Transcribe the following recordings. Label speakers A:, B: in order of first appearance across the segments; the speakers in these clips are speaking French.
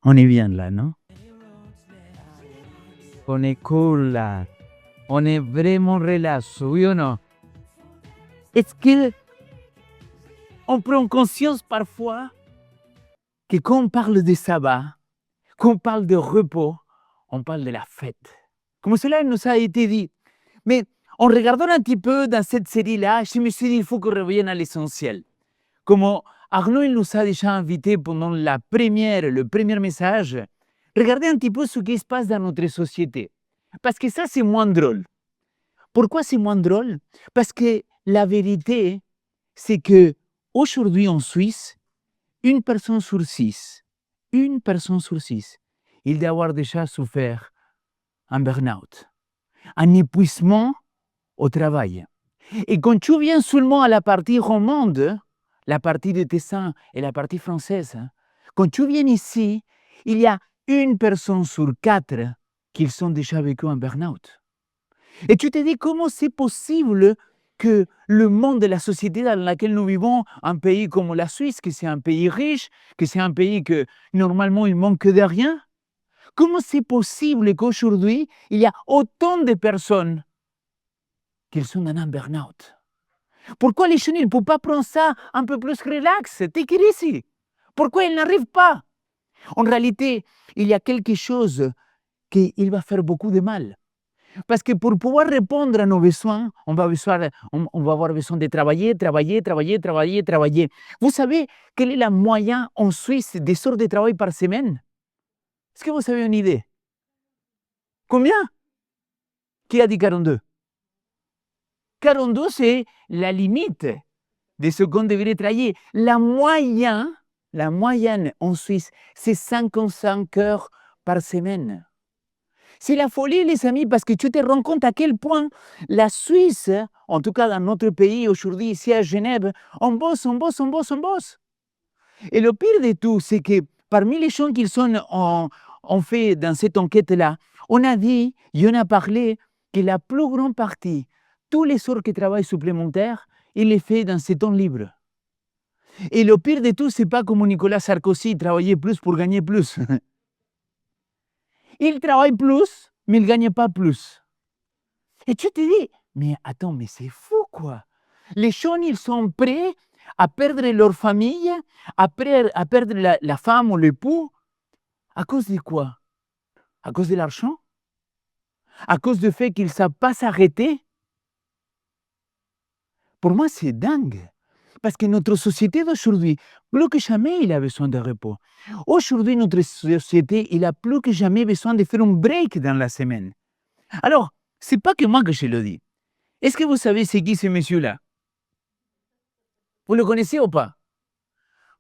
A: On est bien là, non? On est cool là. On est vraiment relax, oui ou non? Est-ce que on prend conscience parfois que quand on parle de sabbat, quand on parle de repos, on parle de la fête. Comme cela nous a été dit. Mais en regardant un petit peu dans cette série-là, je me suis dit, il faut qu'on revienne à l'essentiel. Comme Arnaud il nous a déjà invités pendant le premier message, regardez un petit peu ce qui se passe dans notre société. Parce que ça, c'est moins drôle. Pourquoi c'est moins drôle? Parce que la vérité, c'est que aujourd'hui en Suisse, une personne sur six, il doit avoir déjà souffert un burn-out, un épuisement au travail. Et quand tu viens seulement à la partie romande, la partie de Tessin et la partie française, quand tu viens ici, il y a une personne sur 4 qui ont déjà vécu un burn-out. Et tu te dis comment c'est possible que le monde de la société dans laquelle nous vivons, un pays comme la Suisse, que c'est un pays riche, que c'est un pays que normalement il manque de rien, comment c'est possible qu'aujourd'hui, il y a autant de personnes qui sont dans un burn-out? Pourquoi les jeunes ne peuvent pas prendre ça un peu plus relax? Take it easy. Pourquoi ils n'arrivent pas? En réalité, il y a quelque chose qui va faire beaucoup de mal. Parce que pour pouvoir répondre à nos besoins, on va avoir besoin de travailler. Vous savez quel est le moyen en Suisse des heures de travail par semaine? Est-ce que vous avez une idée? Combien? Qui a dit 42? 42, c'est la limite de ce qu'on devrait travailler. La moyenne en Suisse, c'est 55 heures par semaine. C'est la folie, les amis, parce que tu te rends compte à quel point la Suisse, en tout cas dans notre pays aujourd'hui, ici à Genève, on bosse. Et le pire de tout, c'est que parmi les choses qu'ils ont fait dans cette enquête-là, on a dit, et on a parlé que la plus grande partie, tous les heures de travail supplémentaires, il les fait dans ses temps libres. Et le pire de tout, c'est pas comme Nicolas Sarkozy travaillait plus pour gagner plus. Il travaille plus, mais il ne gagne pas plus. Et tu te dis, mais attends, mais c'est fou quoi. Les gens, ils sont prêts à perdre leur famille, à perdre la femme ou l'époux. À cause de quoi? À cause de l'argent? À cause du fait qu'ils ne savent pas s'arrêter? Pour moi, c'est dingue. Parce que notre société d'aujourd'hui, plus que jamais, il a besoin de repos. Aujourd'hui, notre société, il a plus que jamais besoin de faire un break dans la semaine. Alors, c'est pas que moi que je le dis. Est-ce que vous savez c'est qui ce monsieur-là? Vous le connaissez ou pas?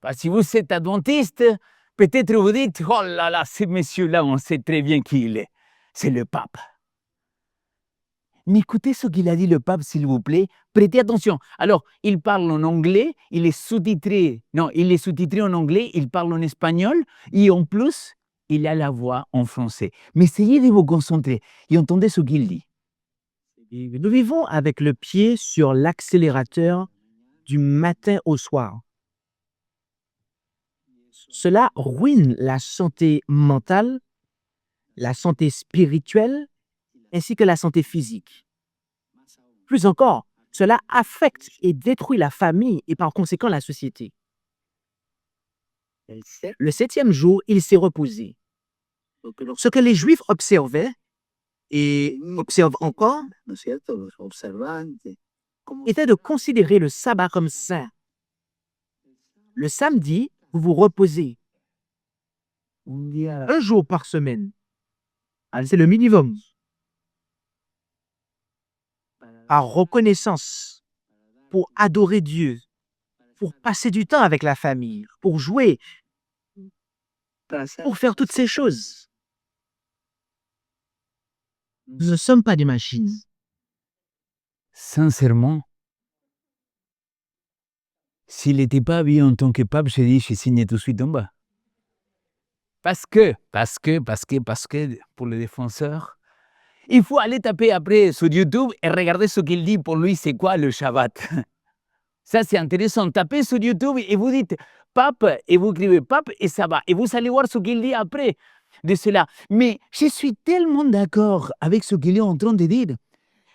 A: Bah, si vous êtes adventiste, peut-être vous dites, oh là là, ce monsieur-là, on sait très bien qui il est. C'est le pape. Mais écoutez ce qu'il a dit le pape, s'il vous plaît. Prêtez attention. Alors, il parle en anglais, il est sous-titré en anglais, il parle en espagnol, et en plus, il a la voix en français. Mais essayez de vous concentrer et entendez ce qu'il dit.
B: Nous vivons avec le pied sur l'accélérateur du matin au soir. Cela ruine la santé mentale, la santé spirituelle, ainsi que la santé physique. Plus encore, cela affecte et détruit la famille et par conséquent la société. Le 7e jour, il s'est reposé. Ce que les Juifs observaient et observent encore était de considérer le sabbat comme saint. Le samedi, vous vous reposez. Un jour par semaine. C'est le minimum. Par reconnaissance, pour adorer Dieu, pour passer du temps avec la famille, pour jouer, pour faire toutes ces choses. Nous ne sommes pas des machines.
A: Sincèrement, s'il n'était pas habillé en tant que pape, je signe tout de suite en bas. Parce que, pour les défenseurs, il faut aller taper après sur YouTube et regarder ce qu'il dit pour lui, c'est quoi le Shabbat. Ça, c'est intéressant. Tapez sur YouTube et vous dites pape et vous écrivez pape et ça va. Et vous allez voir ce qu'il dit après de cela. Mais je suis tellement d'accord avec ce qu'il est en train de dire.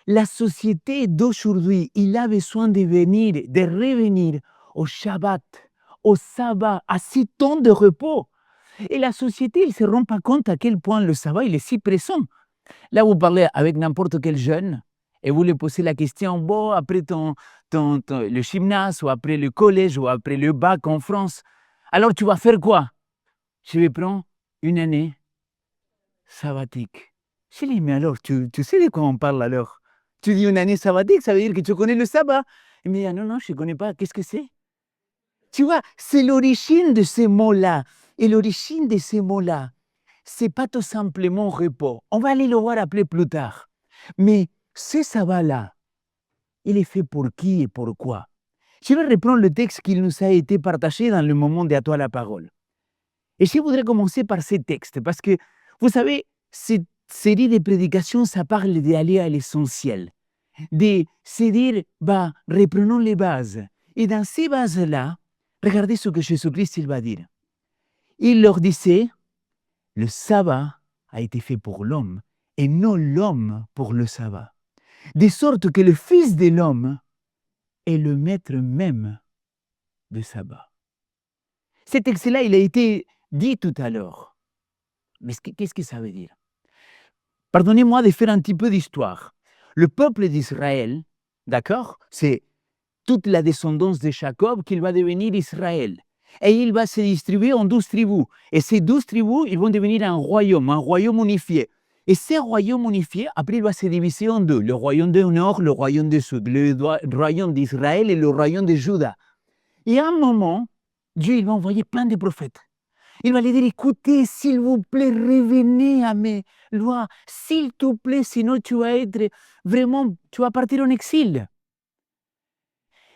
A: La société d'aujourd'hui, il a besoin de revenir au Shabbat, au sabbat, à 6 temps de repos. Et la société, il ne se rend pas compte à quel point le sabbat, il est si présent. Là, vous parlez avec n'importe quel jeune et vous lui posez la question, bon, après le gymnase ou après le collège ou après le bac en France, alors tu vas faire quoi? Je vais prendre une année sabbatique. Je lui dis, mais alors, tu sais de quoi on parle alors? Tu dis une année sabbatique, ça veut dire que tu connais le sabbat. Il me dit, ah non, non, je ne connais pas, qu'est-ce que c'est? Tu vois, c'est l'origine de ces mots-là. Et l'origine de ces mots-là, c'est pas tout simplement repos. On va aller le voir après plus tard. Mais ce sabbat-là, il est fait pour qui et pourquoi? Je vais reprendre le texte qui nous a été partagé dans le moment de « À toi la parole ». Et je voudrais commencer par ce texte, parce que, vous savez, cette série de prédications, ça parle d'aller à l'essentiel, de se dire, bah, reprenons les bases. Et dans ces bases-là, regardez ce que Jésus-Christ il va dire. Il leur disait, le sabbat a été fait pour l'homme, et non l'homme pour le sabbat. De sorte que le Fils de l'homme est le maître même du sabbat. Cet texte-là, il a été dit tout à l'heure. Mais qu'est-ce que ça veut dire? Pardonnez-moi de faire un petit peu d'histoire. Le peuple d'Israël, d'accord, c'est toute la descendance de Jacob qui va devenir Israël. Et il va se distribuer en 12 tribus. Et ces 12 tribus, ils vont devenir un royaume unifié. Et ce royaume unifié, après, il va se diviser en deux. Le royaume du nord, le royaume du sud. Le royaume d'Israël et le royaume de Juda. Et à un moment, Dieu il va envoyer plein de prophètes. Il va les dire, écoutez, s'il vous plaît, revenez à mes lois. S'il te plaît, sinon tu vas être vraiment, tu vas partir en exil.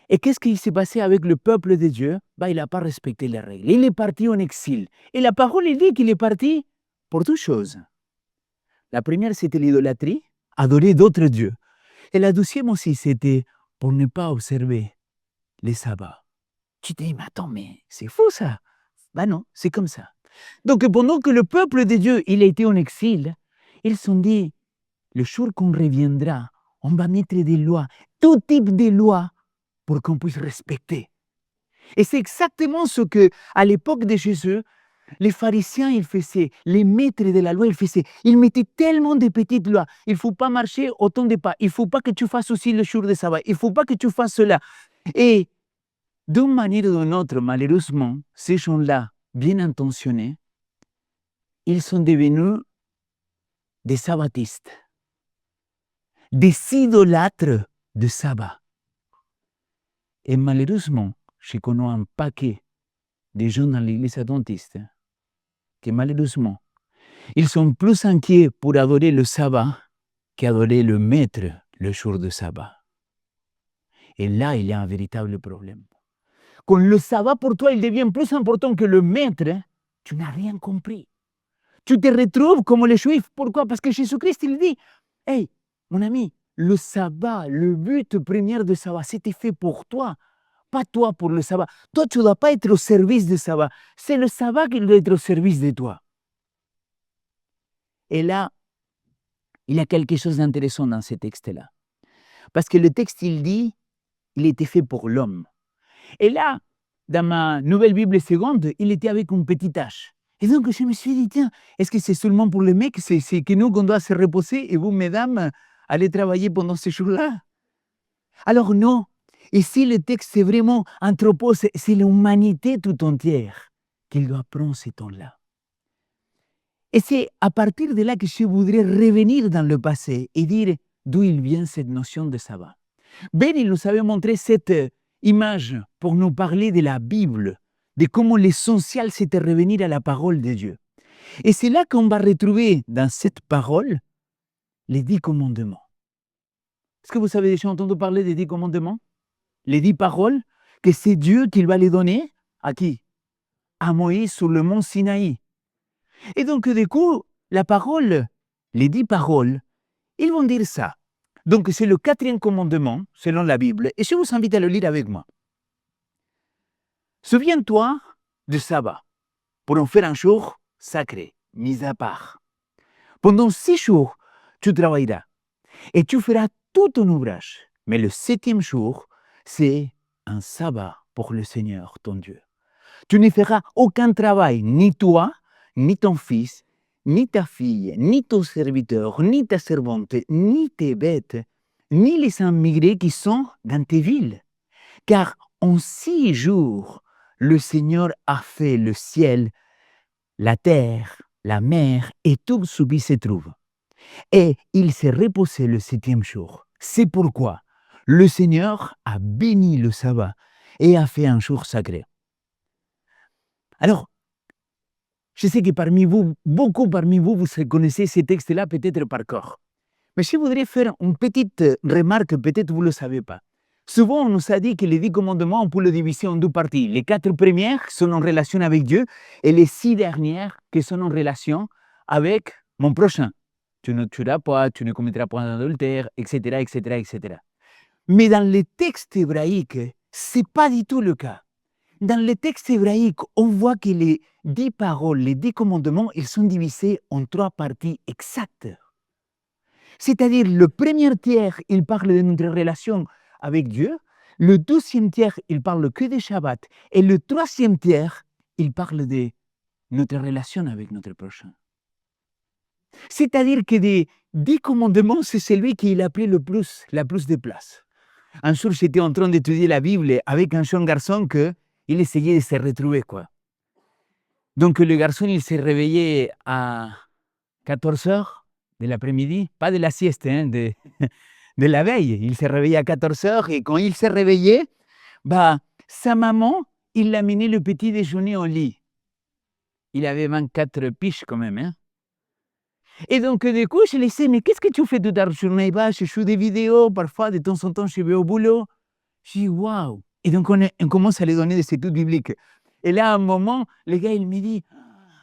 A: Et qu'est-ce qui s'est passé avec le peuple de Dieu? Il n'a pas respecté les règles. Il est parti en exil. Et la parole il dit qu'il est parti pour deux choses. La première, c'était l'idolâtrie, adorer d'autres dieux. Et la deuxième aussi, c'était pour ne pas observer les sabbats. Tu te dis, mais attends, mais c'est fou ça. Non, c'est comme ça. Donc pendant que le peuple de Dieu, il a été en exil, ils se sont dit, le jour qu'on reviendra, on va mettre des lois, tout type de lois, pour qu'on puisse respecter. Et c'est exactement ce que, à l'époque de Jésus, les pharisiens, ils faisaient, les maîtres de la loi, ils faisaient. Ils mettaient tellement de petites lois. Il ne faut pas marcher autant de pas. Il ne faut pas que tu fasses aussi le jour de sabbat. Il ne faut pas que tu fasses cela. Et d'une manière ou d'une autre, malheureusement, ces gens-là, bien intentionnés, ils sont devenus des sabbatistes, des idolâtres de sabbat. Et malheureusement, je connais un paquet de gens dans l'église adventiste que malheureusement, ils sont plus inquiets pour adorer le sabbat qu'adorer le maître le jour de sabbat. Et là, il y a un véritable problème. Quand le sabbat pour toi, il devient plus important que le maître, tu n'as rien compris. Tu te retrouves comme les Juifs. Pourquoi? Parce que Jésus-Christ, il dit, hey, mon ami, le sabbat, le but premier du sabbat, c'était fait pour toi. Pas toi pour le sabbat. Toi, tu ne dois pas être au service du sabbat. C'est le sabbat qui doit être au service de toi. Et là, il y a quelque chose d'intéressant dans ce texte-là. Parce que le texte, il dit, il était fait pour l'homme. Et là, dans ma nouvelle Bible seconde, il était avec une petite H. Et donc, je me suis dit, tiens, est-ce que c'est seulement pour les mecs? C'est que nous, qu'on doit se reposer et vous, mesdames, allez travailler pendant ce jour-là? Alors non. Ici, le texte, c'est vraiment anthropos, c'est l'humanité tout entière qui doit prendre ce temps-là. Et c'est à partir de là que je voudrais revenir dans le passé et dire d'où il vient cette notion de sabbat. Ben, il nous avait montré cette image pour nous parler de la Bible, de comment l'essentiel c'était revenir à la parole de Dieu. Et c'est là qu'on va retrouver dans cette parole les 10 commandements. Est-ce que vous avez déjà entendu parler des 10 commandements? Les 10 paroles que c'est Dieu qui va les donner à qui? À Moïse sur le mont Sinaï. Et donc, du coup, la parole, les 10 paroles, ils vont dire ça. Donc, c'est le 4e commandement, selon la Bible. Et je vous invite à le lire avec moi. Souviens-toi du sabbat pour en faire un jour sacré, mis à part. Pendant 6 jours, tu travailleras et tu feras tout ton ouvrage. Mais le 7e jour, c'est un sabbat pour le Seigneur, ton Dieu. Tu ne feras aucun travail, ni toi, ni ton fils, ni ta fille, ni ton serviteur, ni ta servante, ni tes bêtes, ni les immigrés qui sont dans tes villes. Car en 6 jours, le Seigneur a fait le ciel, la terre, la mer et tout ce qui se trouve. Et il s'est reposé le 7e jour. C'est pourquoi le Seigneur a béni le sabbat et a fait un jour sacré. Alors, je sais que parmi vous, beaucoup parmi vous, vous connaissez ces textes-là peut-être par cœur. Mais je voudrais faire une petite remarque, peut-être vous ne le savez pas. Souvent, on nous a dit que les 10 commandements, on peut les diviser en 2 parties. Les 4 premières sont en relation avec Dieu et les 6 dernières qui sont en relation avec mon prochain. Tu ne tueras pas, tu ne commettras pas d'adultère, etc., etc., etc. Mais dans les textes hébraïques, ce n'est pas du tout le cas. Dans les textes hébraïques, on voit que les 10 paroles, les 10 commandements, ils sont divisés en 3 parties exactes. C'est-à-dire, le premier tiers, il parle de notre relation avec Dieu. Le 2e tiers, il parle que de Shabbat. Et le 3e tiers, il parle de notre relation avec notre prochain. C'est-à-dire que des 10 commandements, c'est celui qui a pris la plus de place. Un jour, j'étais en train d'étudier la Bible avec un jeune garçon qu'il essayait de se retrouver, quoi. Donc, le garçon, il s'est réveillé à 14 heures de l'après-midi, pas de la sieste, hein, de la veille. Il s'est réveillé à 14 heures et quand il s'est réveillé, sa maman, il l'a mené le petit déjeuner au lit. Il avait 24 piges quand même, hein. Et donc, du coup, je lui ai dit, mais qu'est-ce que tu fais toute la journée? Je joue des vidéos, parfois, de temps en temps, je vais au boulot. Je dis, waouh! Et donc, on commence à lui donner des études bibliques. Et là, à un moment, le gars, il me dit,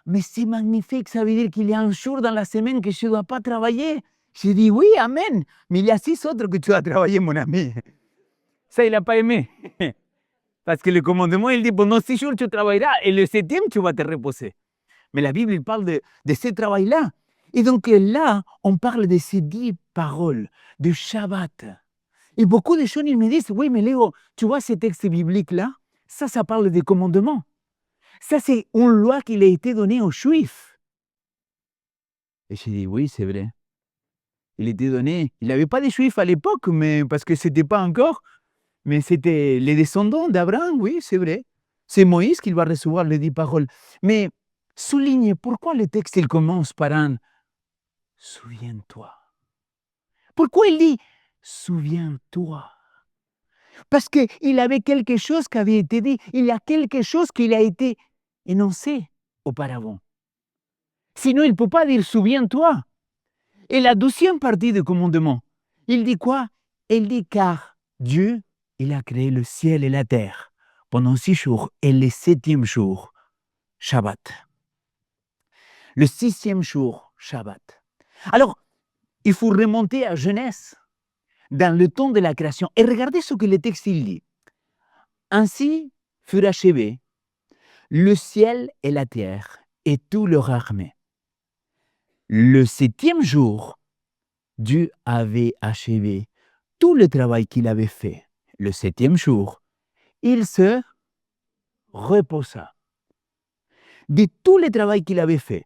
A: mais c'est magnifique, ça veut dire qu'il y a un jour dans la semaine que je ne dois pas travailler. Je dis, oui, amen, mais il y a 6 autres que tu dois travailler, mon ami. Ça, il n'a pas aimé. Parce que le commandement, il dit, pendant 6 jours, tu travailleras, et le 7e, tu vas te reposer. Mais la Bible, il parle de ce travail-là. Et donc là, on parle de ces 10 paroles, de Shabbat. Et beaucoup de gens, ils me disent, oui, mais Léo, tu vois ces textes bibliques-là, ça parle des commandements. Ça, c'est une loi qui a été donnée aux Juifs. Et j'ai dit, oui, c'est vrai. Il était donné, il n'avait pas de Juifs à l'époque, mais parce que ce n'était pas encore, mais c'était les descendants d'Abraham, oui, c'est vrai. C'est Moïse qui va recevoir les 10 paroles. Mais souligne pourquoi le texte, il commence par un « souviens-toi ». Pourquoi il dit « souviens-toi » ? Parce qu'il avait quelque chose qui avait été dit, il y a quelque chose qui a été énoncé auparavant. Sinon, il ne peut pas dire « souviens-toi ». Et la 2e partie du commandement, il dit quoi? Il dit « car Dieu, il a créé le ciel et la terre pendant 6 jours et le 7e jour, Shabbat. » Le 6e jour, Shabbat. Alors, il faut remonter à Genèse, dans le temps de la création. Et regardez ce que le texte il dit. Ainsi furent achevés le ciel et la terre et tout leur armée. Le 7e jour, Dieu avait achevé tout le travail qu'il avait fait. Le 7e jour, il se reposa de tout le travail qu'il avait fait.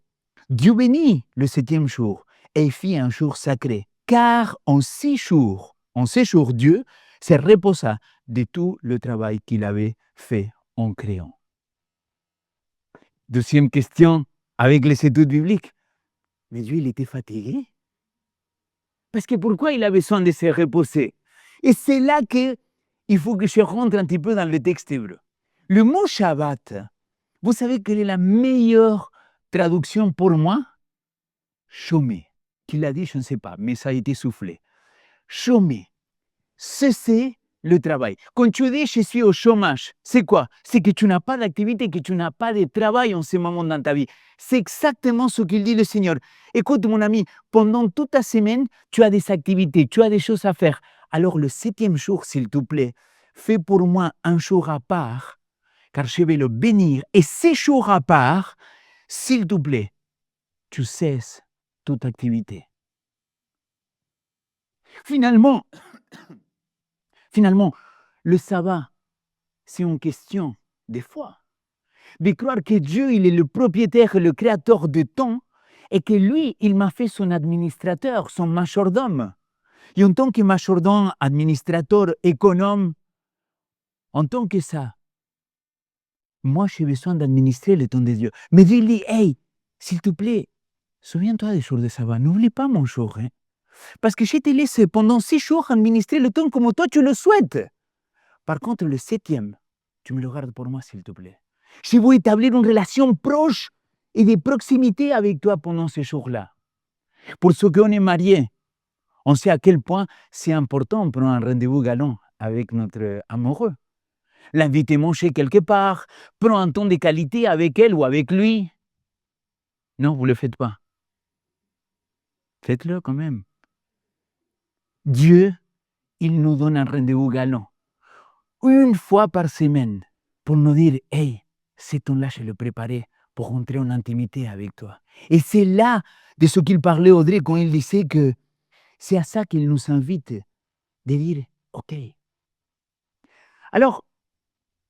A: Dieu bénit le 7e jour et fit un jour sacré, car en 6 jours, Dieu se reposa de tout le travail qu'il avait fait en créant. 2e question avec les études bibliques. Mais Dieu, il était fatigué. Parce que pourquoi il a besoin de se reposer? Et c'est là qu'il faut que je rentre un petit peu dans le texte hébreu. Le mot Shabbat, vous savez quelle est la meilleure traduction pour moi? Chômer. Qui l'a dit, je ne sais pas, mais ça a été soufflé. Chômer. Cesser le travail. Quand tu dis je suis au chômage, c'est quoi? C'est que tu n'as pas d'activité, que tu n'as pas de travail en ce moment dans ta vie. C'est exactement ce qu'il dit le Seigneur. Écoute mon ami, pendant toute ta semaine, tu as des activités, tu as des choses à faire. Alors le 7e jour, s'il te plaît, fais pour moi un jour à part car je vais le bénir. Et 6 jours à part, s'il te plaît, tu cesses toute activité. Finalement, le sabbat, c'est une question de foi. De croire que Dieu, il est le propriétaire et le créateur de temps et que lui, il m'a fait son administrateur, son majordome. Et en tant que majordome, administrateur, économe, en tant que ça, moi, j'ai besoin d'administrer le temps de Dieu. Mais Dieu dit, hey, s'il te plaît, souviens-toi des jours de sabbat, n'oublie pas mon jour. Hein? Parce que je te laisse pendant 6 jours administrer le temps comme toi tu le souhaites. Par contre, le 7e, tu me le gardes pour moi, s'il te plaît. Je veux établir une relation proche et de proximité avec toi pendant ces jours-là. Pour ceux qui on est mariés, on sait à quel point c'est important de prendre un rendez-vous galant avec notre amoureux. L'inviter manger quelque part, prendre un temps de qualité avec elle ou avec lui. Non, vous ne le faites pas. Faites-le quand même. Dieu, il nous donne un rendez-vous galant. Une fois par semaine, pour nous dire, hey, ce temps-là, je l'ai préparé pour rentrer en intimité avec toi. Et c'est là de ce qu'il parlait Audrey quand il disait que c'est à ça qu'il nous invite, de dire, OK. Alors,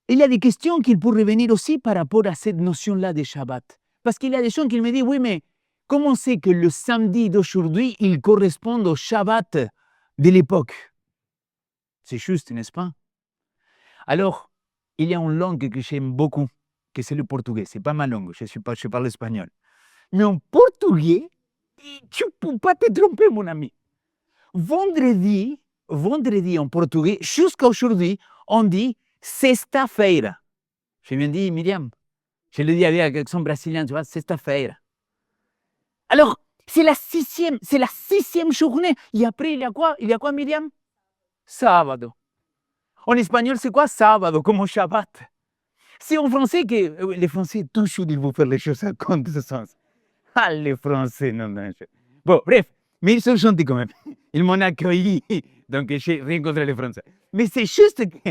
A: il y a des questions qui pourraient venir aussi par rapport à cette notion-là de Shabbat. Parce qu'il y a des gens qui me disent, oui, mais comment c'est que le samedi d'aujourd'hui, il correspond au Shabbat de l'époque? C'est juste, n'est-ce pas? Alors, il y a une langue que j'aime beaucoup, que c'est le portugais. C'est pas ma langue, je parle espagnol. Mais en portugais, tu ne peux pas te tromper, mon ami. Vendredi en portugais, jusqu'à aujourd'hui, on dit sexta-feira. J'ai bien dit, Myriam. Je le dis avec l'accent brésilien, tu vois, sexta-feira. Alors, c'est la sixième journée. Et après, il y a quoi? Il y a quoi, Myriam? Sábado. En espagnol, c'est quoi sábado, comme Shabbat? C'est en français que les Français, toujours, ils vont faire les choses à compte de ce sens. Ah, les Français, non. Bon, bref, mais ils sont gentils quand même. Ils m'ont accueilli, donc j'ai rien contre les Français. Mais c'est juste que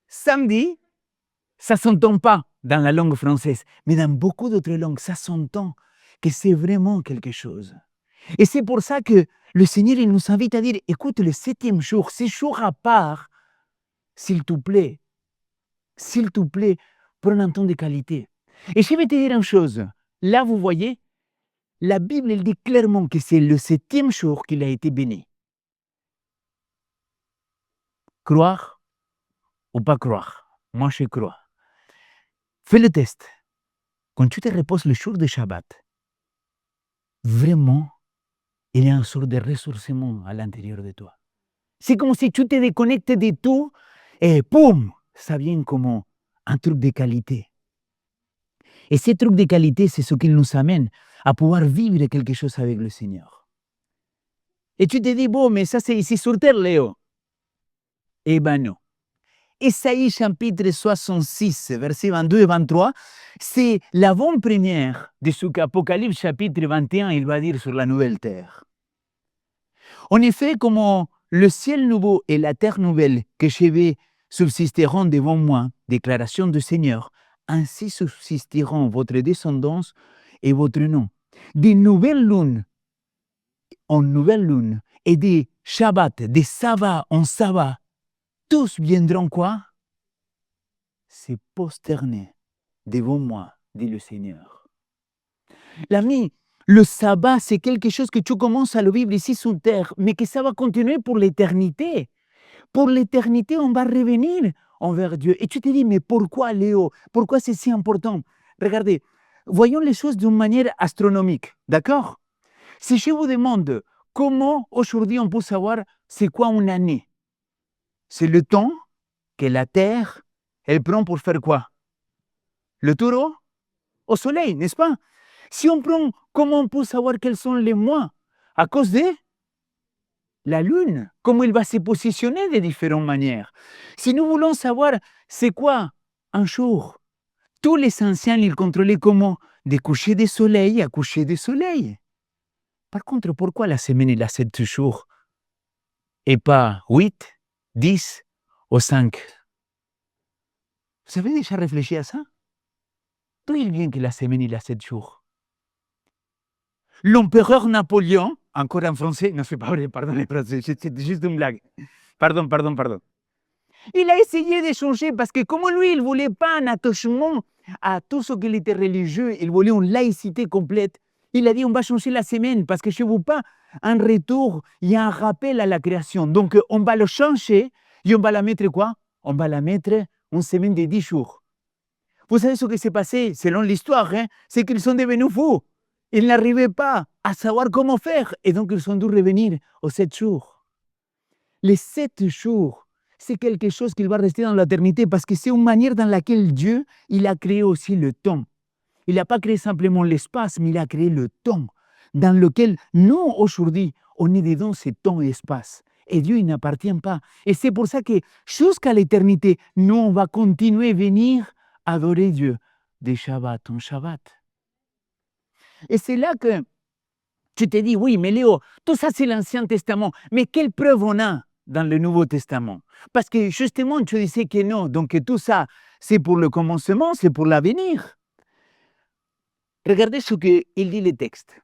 A: samedi, ça ne s'entend pas dans la langue française, mais dans beaucoup d'autres langues, ça s'entend que c'est vraiment quelque chose. Et c'est pour ça que le Seigneur, il nous invite à dire, écoute, le 7e jour, 6 jours à part, s'il te plaît, prends un temps de qualité. Et je vais te dire une chose. Là, vous voyez, la Bible, elle dit clairement que c'est le 7e jour qu'il a été béni. Croire ou pas croire? Moi, je crois. Fais le test. Quand tu te reposes le jour de Shabbat, vraiment, il y a une sorte de ressourcement à l'intérieur de toi. C'est comme si tu te déconnectes de tout et boum, ça vient comme un truc de qualité. Et ce truc de qualité, c'est ce qui nous amène à pouvoir vivre quelque chose avec le Seigneur. Et tu te dis, bon, mais ça c'est ici sur terre, Léo. Eh ben non. Ésaïe chapitre 66, versets 22 et 23, c'est l'avant-première de ce qu'Apocalypse chapitre 21, il va dire sur la nouvelle terre. En effet, comme le ciel nouveau et la terre nouvelle que je vais subsisteront devant moi, déclaration du Seigneur, ainsi subsisteront votre descendance et votre nom. Des nouvelles lunes en nouvelles lunes et des Shabbats, des sabbats en sabbats, tous viendront quoi? Se prosterner devant moi, dit le Seigneur. L'ami, le sabbat, c'est quelque chose que tu commences à le vivre ici sur terre, mais que ça va continuer pour l'éternité. Pour l'éternité, on va revenir envers Dieu. Et tu te dis, mais pourquoi, Léo? Pourquoi c'est si important? Regardez, voyons les choses d'une manière astronomique, d'accord? Si je vous demande comment aujourd'hui on peut savoir c'est quoi une année, c'est le temps que la Terre, elle prend pour faire quoi? Le tour au soleil, n'est-ce pas? Si on prend, comment on peut savoir quels sont les mois? À cause de la Lune, comment il va se positionner de différentes manières. Si nous voulons savoir c'est quoi un jour, tous les anciens, ils contrôlaient comment? Des couchers de soleil à coucher de soleil. Par contre, pourquoi la semaine, il a 7 jours et pas 8, 10 ou 5? Vous avez déjà réfléchi à ça? D'où il vient que la semaine, il a 7 jours? L'empereur Napoléon, encore en français, non, c'est pas vrai, pardon les français, c'est juste une blague. Pardon. Il a essayé de changer parce que comme lui, il ne voulait pas un attachement à tout ce qui était religieux, il voulait une laïcité complète. Il a dit, on va changer la semaine parce que je ne veux pas un retour, il y a un rappel à la création. Donc, on va le changer et on va la mettre quoi? On va la mettre une semaine de 10 jours. Vous savez ce qui s'est passé, selon l'histoire, hein? C'est qu'ils sont devenus fous. Ils n'arrivaient pas à savoir comment faire et donc ils ont dû revenir aux 7 jours. Les 7 jours, c'est quelque chose qui va rester dans l'éternité parce que c'est une manière dans laquelle Dieu, il a créé aussi le temps. Il n'a pas créé simplement l'espace, mais il a créé le temps dans lequel nous, aujourd'hui, on est dedans ce temps et espace. Et Dieu, il n'appartient pas. Et c'est pour ça que jusqu'à l'éternité, nous, on va continuer à venir adorer Dieu de Shabbat en Shabbat. Et c'est là que tu te dis, oui, mais Léo, tout ça, c'est l'Ancien Testament. Mais quelle preuve on a dans le Nouveau Testament? Parce que justement, tu disais que non. Donc, tout ça, c'est pour le commencement, c'est pour l'avenir. Regardez ce qu'il dit le texte.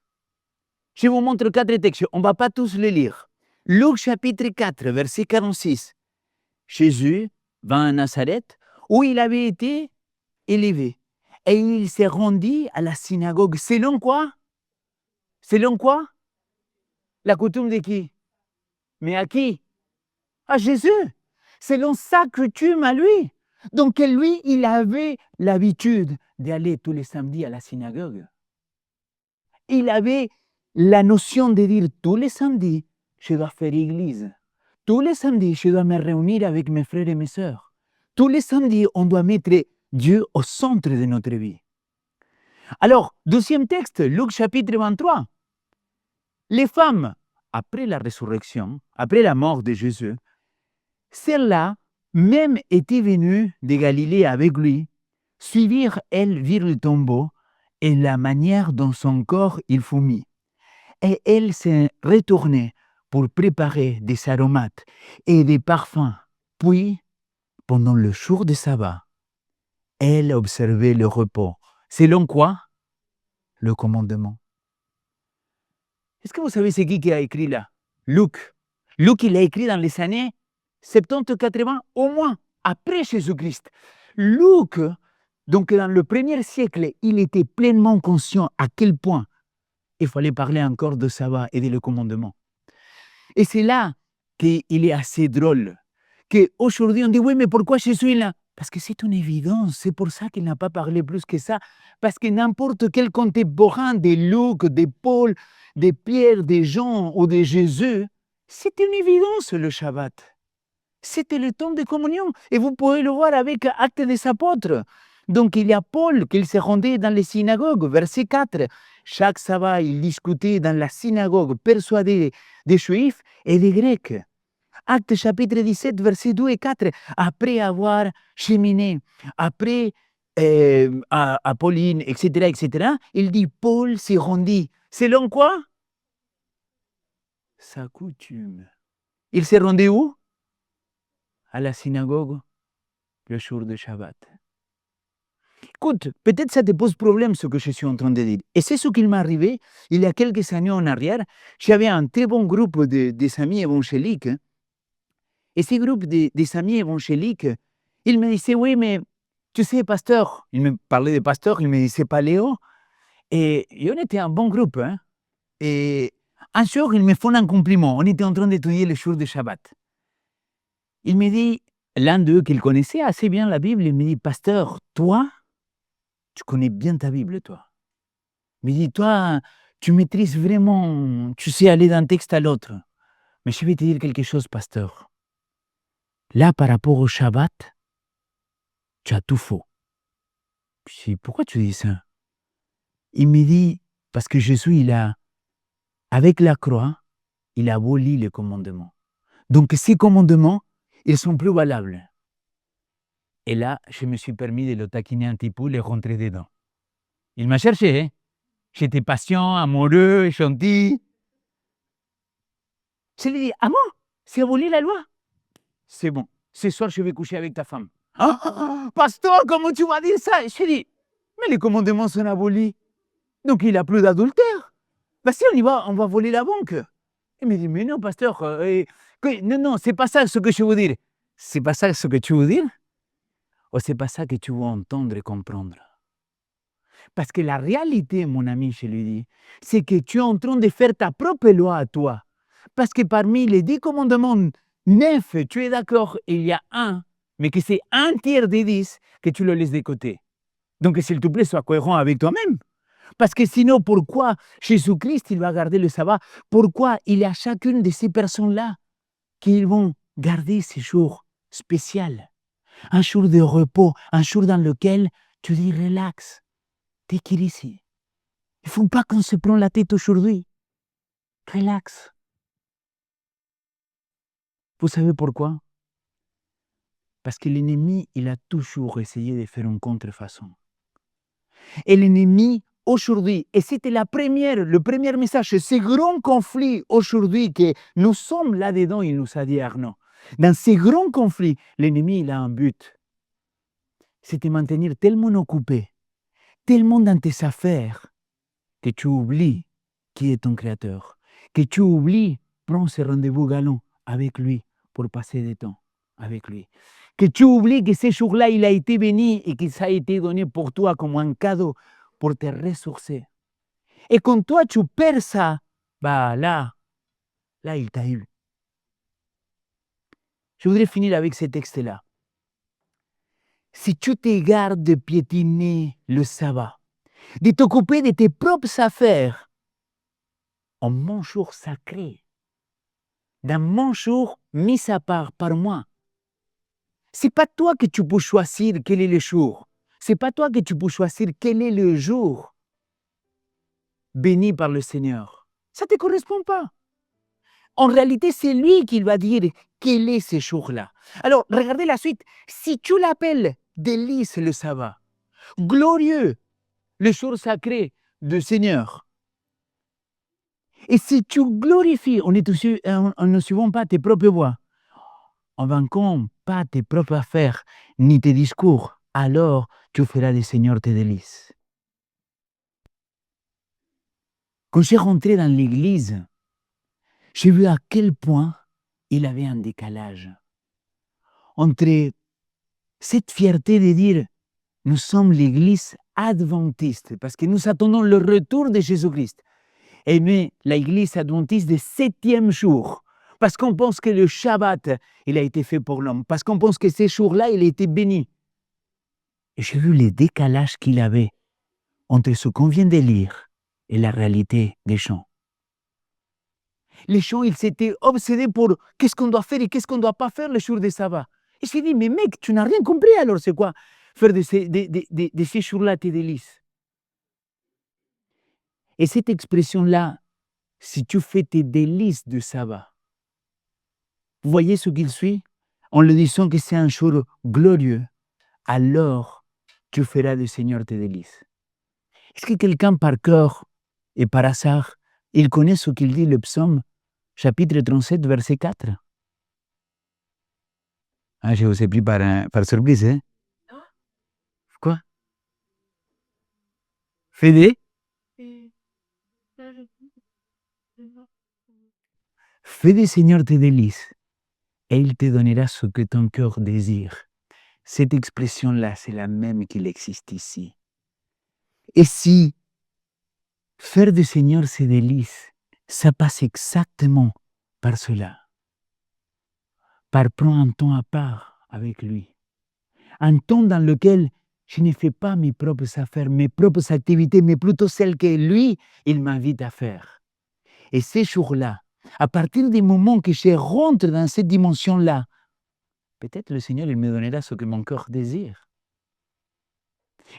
A: Je vous montre 4 textes. On ne va pas tous les lire. Luc chapitre 4, verset 46. Jésus va à Nazareth, où il avait été élevé. Et il s'est rendu à la synagogue. Selon quoi? Selon quoi? La coutume de qui? Mais à qui? À Jésus. Selon sa coutume à lui. Donc lui, il avait l'habitude d'aller tous les samedis à la synagogue. Il avait la notion de dire tous les samedis, je dois faire église. Tous les samedis, je dois me réunir avec mes frères et mes sœurs. Tous les samedis, on doit mettre Dieu au centre de notre vie. Alors, deuxième texte, Luc chapitre 23. Les femmes, après la résurrection, après la mort de Jésus, celles-là même étaient venues de Galilée avec lui, suivirent elles virent le tombeau et la manière dont son corps il fut mis. Et elles se retournaient pour préparer des aromates et des parfums. Puis, pendant le jour de sabbat, elles observaient le repos. Selon quoi? Le commandement. Est-ce que vous savez c'est qui a écrit là? Luc. Luc, il a écrit dans les années 70-80, au moins, après Jésus-Christ. Luc, donc dans le 1er siècle, il était pleinement conscient à quel point il fallait parler encore de sabbat et de le commandement. Et c'est là qu'il est assez drôle. Qu'aujourd'hui, on dit, oui, mais pourquoi Jésus est là? Parce que c'est une évidence. C'est pour ça qu'il n'a pas parlé plus que ça. Parce que n'importe quel contemporain de Luc, de Paul, de Pierre, de Jean ou de Jésus, c'était une évidence le Shabbat. C'était le temps de communion. Et vous pouvez le voir avec Actes des Apôtres. Donc il y a Paul qui se rendait dans les synagogues, verset 4. Chaque sabbat, il discutait dans la synagogue, persuadé des Juifs et des Grecs. Actes chapitre 17, versets 2 et 4. Après avoir cheminé, après Apolline, etc., il dit Paul s'y rendit. Selon quoi? Sa coutume. Il s'est rendu où? À la synagogue, le jour de Shabbat. Écoute, peut-être ça te pose problème ce que je suis en train de dire. Et c'est ce qui m'est arrivé il y a quelques années en arrière. J'avais un très bon groupe des amis évangéliques. Et ce groupe des amis évangéliques, ils me disaient, oui, mais tu sais, pasteur, il me parlait de pasteur, il me disait pas Léo. Et on était un bon groupe. Hein? Et un jour, ils me font un compliment. On était en train d'étudier le jour de Shabbat. Il me dit, l'un d'eux qu'il connaissait assez bien la Bible, il me dit, pasteur, toi, tu connais bien ta Bible, toi. Il me dit, toi, tu maîtrises vraiment, tu sais aller d'un texte à l'autre. Mais je vais te dire quelque chose, pasteur. Là, par rapport au Shabbat, tu as tout faux. Je dis, pourquoi tu dis ça? Il me dit, parce que Jésus, avec la croix, il a aboli les commandements. Donc, ces commandements, ils sont plus valables. Et là, je me suis permis de le taquiner un petit peu, de rentrer dedans. Il m'a cherché, hein? J'étais patient, amoureux, gentil. Je lui ai dit, ah bon? C'est aboli la loi? C'est bon. Ce soir, je vais coucher avec ta femme. Ah, pasteur, comment tu vas dire ça? J'ai dit, mais les commandements sont abolis. Donc il n'a plus d'adultère. Bah si, on va voler la banque. Il me dit, mais non, pasteur, non, c'est pas ça ce que je veux dire. C'est pas ça ce que tu veux dire? Ou c'est pas ça que tu veux entendre et comprendre? Parce que la réalité, mon ami, je lui dis, c'est que tu es en train de faire ta propre loi à toi. Parce que parmi les 10 commandements, 9, tu es d'accord, il y a un, mais que c'est un tiers des 10 que tu le laisses de côté. Donc, s'il te plaît, sois cohérent avec toi-même. Parce que sinon, pourquoi Jésus-Christ, il va garder le sabbat? Pourquoi il y a chacune de ces personnes-là qui vont garder ces jours spéciaux? Un jour de repos, un jour dans lequel tu dis relax, take it easy. Il ne faut pas qu'on se prenne la tête aujourd'hui. Relax. Vous savez pourquoi? Parce que l'ennemi, il a toujours essayé de faire une contrefaçon. Et l'ennemi, aujourd'hui, et c'était le premier message, ce grand conflit aujourd'hui que nous sommes là-dedans, il nous a dit Arnaud. Dans ces grands conflits, l'ennemi, il a un but. C'est de maintenir tellement occupé, tellement dans tes affaires, que tu oublies qui est ton créateur, que tu oublies prendre ce rendez-vous galant avec lui pour passer du temps avec lui, que tu oublies que ce jour-là, il a été béni et que ça a été donné pour toi comme un cadeau pour te ressourcer. Et quand toi, tu perds ça, bah là, il t'a eu. Je voudrais finir avec ce texte-là. Si tu te gardes de piétiner le sabbat, de t'occuper de tes propres affaires, en mon jour sacré, dans mon jour mis à part par moi, c'est pas toi que tu peux choisir quel est le jour. C'est pas toi que tu peux choisir quel est le jour béni par le Seigneur. Ça ne te correspond pas. En réalité, c'est lui qui va dire quel est ce jour-là. Alors, regardez la suite. Si tu l'appelles délice le sabbat, glorieux le jour sacré du Seigneur, et si tu glorifies, en ne suivant pas tes propres voies, en vainquant pas tes propres affaires, ni tes discours, alors tu feras du Seigneur tes délices. Quand j'ai rentré dans l'église, j'ai vu à quel point il avait un décalage entre cette fierté de dire nous sommes l'église adventiste, parce que nous attendons le retour de Jésus-Christ. Et mais l'église adventiste du 7e jour, parce qu'on pense que le Shabbat, il a été fait pour l'homme, parce qu'on pense que ce jour-là, il a été béni. Et j'ai vu le décalage qu'il avait entre ce qu'on vient de lire et la réalité des gens. Les gens, ils s'étaient obsédés pour qu'est-ce qu'on doit faire et qu'est-ce qu'on ne doit pas faire le jour du sabbat. Et j'ai dit, mais mec, tu n'as rien compris alors, c'est quoi faire de ces jours-là tes délices? Et cette expression-là, si tu fais tes délices du sabbat, vous voyez ce qu'il suit? En le disant que c'est un jour glorieux, alors tu feras du Seigneur tes délices. Est-ce que quelqu'un par cœur et par hasard, il connaît ce qu'il dit le psaume, chapitre 37, verset 4? Ah, je vous ai pris par surprise, hein? Quoi? Fais du Seigneur tes délices, et il te donnera ce que ton cœur désire. Cette expression-là, c'est la même qu'il existe ici. Et si faire du Seigneur ses délices, ça passe exactement par cela, par prendre un temps à part avec lui, un temps dans lequel je ne fais pas mes propres affaires, mes propres activités, mais plutôt celles que lui, il m'invite à faire. Et ces jours-là, à partir du moment que je rentre dans cette dimension-là, peut-être le Seigneur, il me donnera ce que mon cœur désire.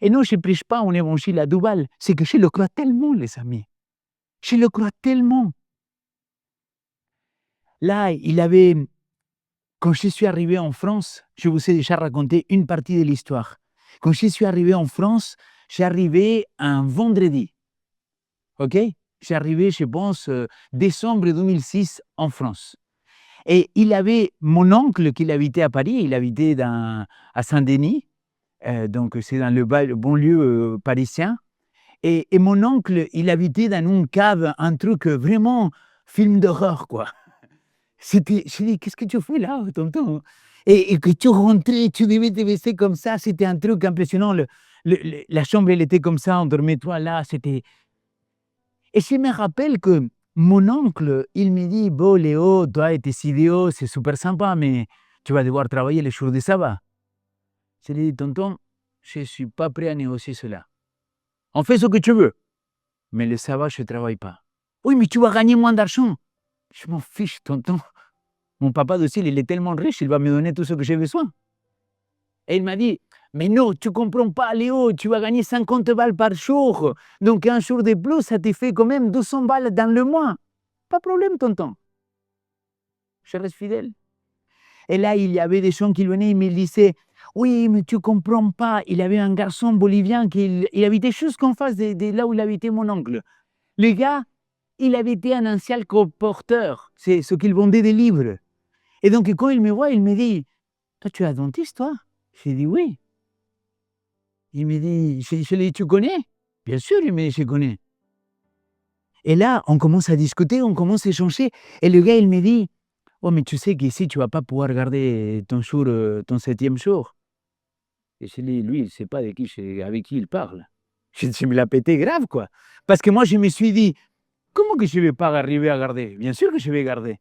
A: Et non, je ne prêche pas un évangile à Dubaï, c'est que je le crois tellement, les amis. Je le crois tellement. Là, quand je suis arrivé en France, je vous ai déjà raconté une partie de l'histoire. Quand je suis arrivé en France, j'ai arrivé un vendredi. OK? J'ai arrivé, je pense, décembre 2006 en France. Et il avait mon oncle qui habitait à Paris, il habitait à Saint-Denis, donc c'est dans le banlieue parisien. Et mon oncle, il habitait dans une cave, un truc vraiment film d'horreur, quoi. Je dis, qu'est-ce que tu fais là, tonton? Et que tu rentrais, tu devais te baisser comme ça, c'était un truc impressionnant. La chambre, elle était comme ça, on dormait toi là, c'était... Et je me rappelle que mon oncle, il me dit, bon Léo, toi et tes idéaux, c'est super sympa, mais tu vas devoir travailler les jours de sabbat. Je lui ai dit, tonton, je ne suis pas prêt à négocier cela. On fait ce que tu veux, mais le sabbat, je ne travaille pas. Oui, mais tu vas gagner moins d'argent. Je m'en fiche, tonton. Mon papa aussi, il est tellement riche, il va me donner tout ce que j'ai besoin. Et il m'a dit, mais non, tu ne comprends pas, Léo, tu vas gagner 50 balles par jour. Donc un jour de plus, ça te fait quand même 200 balles dans le mois. Pas de problème, tonton. Je reste fidèle. Et là, il y avait des gens qui venaient et me disaient, oui, mais tu ne comprends pas. Il y avait un garçon bolivien qui il habitait juste en face de là où il habitait mon oncle. Le gars, il avait été un ancien colporteur. C'est ce qu'il vendait des livres. Et donc, quand il me voit, il me dit, toi, tu es un dentiste, toi? J'ai dit, oui. Il me dit, je lui ai dit, tu connais? Bien sûr, il me dit, je connais. Et là, on commence à discuter, on commence à échanger. Et le gars, il me dit, oh, mais tu sais qu'ici, tu ne vas pas pouvoir garder ton 7e jour. Et je lui ai dit, lui, il ne sait pas avec qui il parle. Je me l'ai pété grave, quoi. Parce que moi, je me suis dit, comment que je ne vais pas arriver à garder? Bien sûr que je vais garder.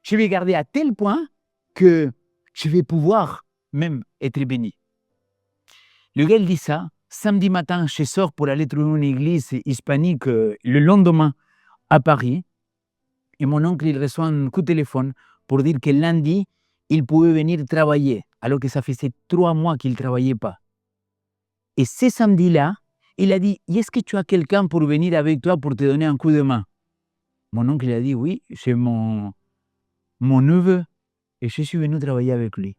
A: Je vais garder à tel point que je vais pouvoir même être béni. Le gars, il dit ça. Samedi matin, je sors pour aller trouver une église hispanique le lendemain à Paris. Et mon oncle, il reçoit un coup de téléphone pour dire que lundi, il pouvait venir travailler, alors que ça faisait 3 mois qu'il ne travaillait pas. Et ce samedi-là, il a dit, est-ce que tu as quelqu'un pour venir avec toi pour te donner un coup de main? Mon oncle, il a dit, oui, c'est mon neveu. Et je suis venu travailler avec lui.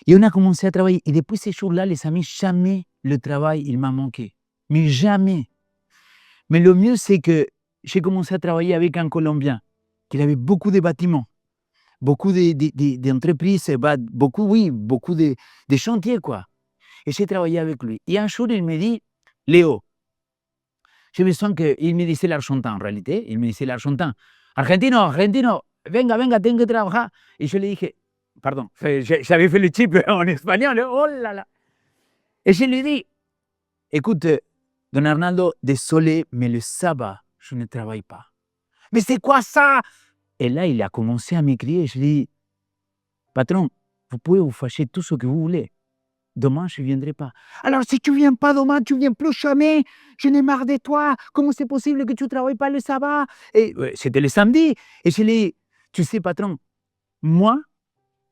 A: Et on a commencé à travailler. Et depuis ces jours-là, les amis, jamais le travail, il m'a manqué. Mais jamais. Mais le mieux, c'est que j'ai commencé à travailler avec un Colombien qui avait beaucoup de bâtiments, beaucoup d'entreprises, beaucoup de chantiers, quoi. Et j'ai travaillé avec lui. Et un jour, il me dit, Léo, j'ai besoin que... Il me disait l'argentin, en réalité. Il me disait l'argentin. Argentino, venga, tengo que trabajar. Et je lui ai dit, pardon, j'avais fait le chip en espagnol, oh là là. Et je lui ai dit, écoute, Don Arnaldo, désolé, mais le sabbat, je ne travaille pas. Mais c'est quoi ça? Et là, il a commencé à m'écrire. Je lui ai dit, patron, vous pouvez vous fâcher tout ce que vous voulez. Demain, je ne viendrai pas. Alors, si tu ne viens pas demain, tu ne viens plus jamais. Je n'ai marre de toi. Comment c'est possible que tu ne travailles pas le sabbat? Et c'était le samedi. Et je lui ai dit, tu sais, patron, moi,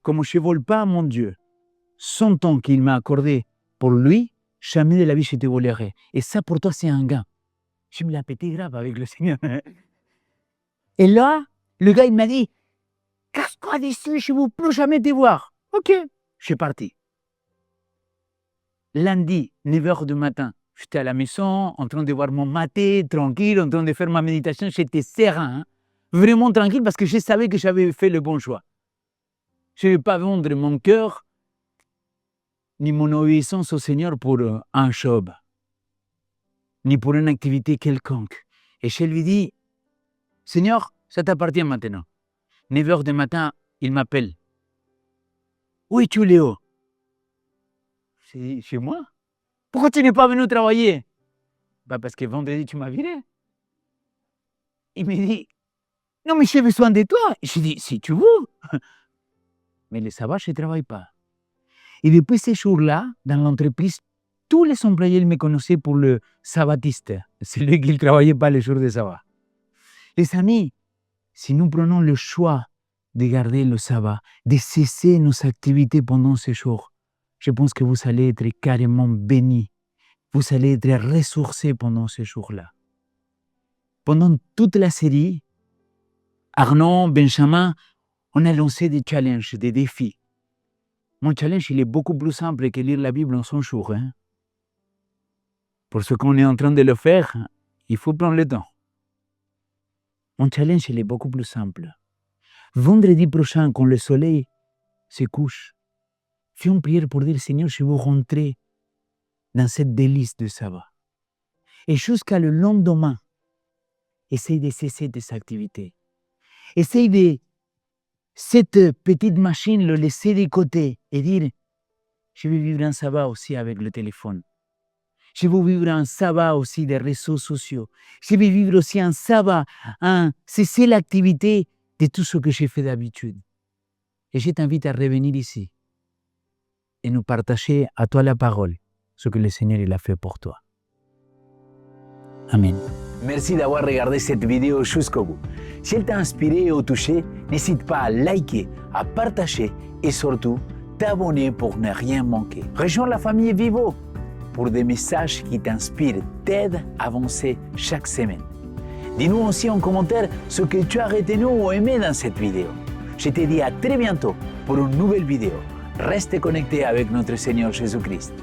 A: comme je ne vole pas à mon Dieu, son temps qu'il m'a accordé pour lui, jamais de la vie je te volerai. Et ça, pour toi, c'est un gain. Je me l'ai pété grave avec le Seigneur. Et là, le gars, il m'a dit, casse-toi d'ici, je ne veux plus jamais te voir. Ok, je suis parti. Lundi, 9h du matin, j'étais à la maison, en train de voir mon maté, tranquille, en train de faire ma méditation. J'étais serein, hein, vraiment tranquille, parce que je savais que j'avais fait le bon choix. Je ne vais pas vendre mon cœur ni mon obéissance au Seigneur pour un job, ni pour une activité quelconque. Et je lui dis, Seigneur, ça t'appartient maintenant. 9h du matin, il m'appelle. Où es-tu, Léo? C'est chez moi. Pourquoi tu n'es pas venu travailler? Bah parce que vendredi, tu m'as viré. Il me dit, non, mais j'ai besoin de toi. Je dis, si tu veux. Mais le sabbat, je ne travaille pas. Et depuis ce jour-là, dans l'entreprise, tous les employés me connaissaient pour le sabbatiste, celui qui ne travaillait pas les jours de sabbat. Les amis, si nous prenons le choix de garder le sabbat, de cesser nos activités pendant ces jours, je pense que vous allez être carrément bénis. Vous allez être ressourcés pendant ces jours-là. Pendant toute la série, Arnaud, Benjamin, on a lancé des challenges, des défis. Mon challenge, il est beaucoup plus simple que lire la Bible en 100 jours. Hein? Pour ce qu'on est en train de le faire, il faut prendre le temps. Mon challenge, il est beaucoup plus simple. Vendredi prochain, quand le soleil se couche, fais une prière pour dire, Seigneur, je veux rentrer dans cette délice de sabbat. Et jusqu'à le lendemain, essaye de cesser tes activités. Essaye de cette petite machine, le laisser de côté et dire, je vais vivre un sabbat aussi avec le téléphone. Je vais vivre un sabbat aussi des réseaux sociaux. Je vais vivre aussi un sabbat, cesser l'activité de tout ce que j'ai fait d'habitude. Et je t'invite à revenir ici et nous partager à toi la parole, ce que le Seigneur il a fait pour toi. Amen. Merci d'avoir regardé cette vidéo jusqu'au bout. Si elle t'a inspiré ou touché, n'hésite pas à liker, à partager et surtout t'abonner pour ne rien manquer. Rejoins la famille Vivo pour des messages qui t'inspirent, t'aident à avancer chaque semaine. Dis-nous aussi en commentaire ce que tu as retenu ou aimé dans cette vidéo. Je te dis à très bientôt pour une nouvelle vidéo. Reste connecté avec notre Seigneur Jésus-Christ.